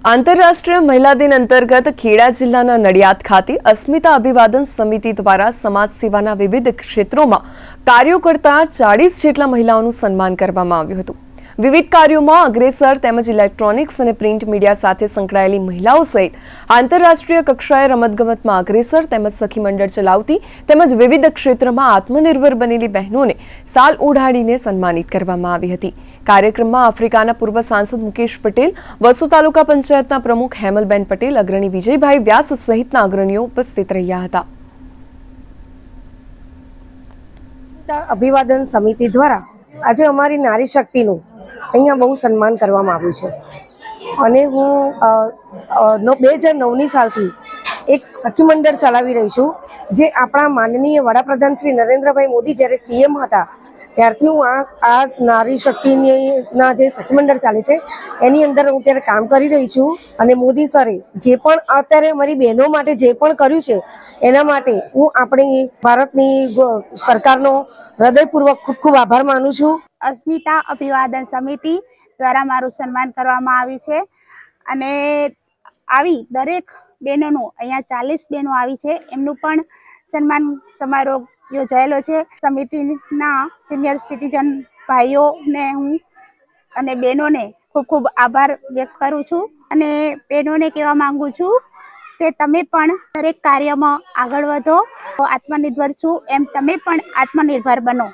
આંતરરાષ્ટ્રીય મહિલા દિન અંતર્ગત ખેડા જિલ્લાના નડિયાદ ખાતે અસ્મિતા અભિવાદન સમિતિ દ્વારા સમાજ સેવાના વિવિધ ક્ષેત્રોમાં કાર્યો કરતા 40 જેટલા મહિલાઓનું સન્માન કરવામાં આવ્યું હતું। વિવિધ કાર્યોમાં અગ્રેસર તેમજ ઇલેક્ટ્રોનિક્સ અને પ્રિન્ટ મીડિયા સાથે સંકળાયેલી મહિલાઓ સહિત આંતરરાષ્ટ્રીય કક્ષાએ રમતગમતમાં અગ્રેસર તેમજ સખી મંડળ ચલાવતી તેમજ વિવિધ ક્ષેત્રમાં આત્મનિર્ભર બનેલી બહેનોને સાલ ઓઢાડીને સન્માનિત કરવામાં આવી હતી। કાર્યક્રમમાં આફ્રિકાના પૂર્વ સાંસદ મુકેશ પટેલ, વસુ તાલુકા પંચાયતના પ્રમુખ હેમલબેન પટેલ, અગ્રણી વિજયભાઈ વ્યાસ સહિતના અગ્રણીઓ ઉપસ્થિત રહ્યા હતા। અભિવાદન સમિતિ દ્વારા આજે અમારી નારી શક્તિનું અહીંયા બહુ સન્માન કરવામાં આવ્યું છે અને હું 2009ની સાલથી એક સખી મંડળ ચલાવી રહી છું, જે આપણા માનનીય વડાપ્રધાન શ્રી નરેન્દ્રભાઈ મોદી જ્યારે સીએમ હતા ત્યારથી હું આ નારી શક્તિના જે સખી મંડળ ચાલે છે એની અંદર હું ત્યારે કામ કરી રહી છું અને મોદી સરે જે પણ અત્યારે અમારી બહેનો માટે જે પણ કર્યું છે એના માટે હું આપણી ભારતની સરકારનો હૃદયપૂર્વક ખૂબ ખૂબ આભાર માનું છું। अस्मिता अभिवादन समिति द्वारा मारू सन्मान करवामां आव्युं छे अने आवी दरेक बहनोनुं अहींया 40 बहनों आवी छे एमनुं पण सन्मान समारोह योजायेलो छे। समितिना सीनियर सिटीजन भाईओने हूँ अने बहनोने खूब खूब आभार व्यक्त करूं छुं अने बहनोने कहेवा मांगु छुं के तमे पण दरेक कार्यमां आगळ वधो। आत्मनिर्भर छुं एम तमे पण आत्मनिर्भर बनो।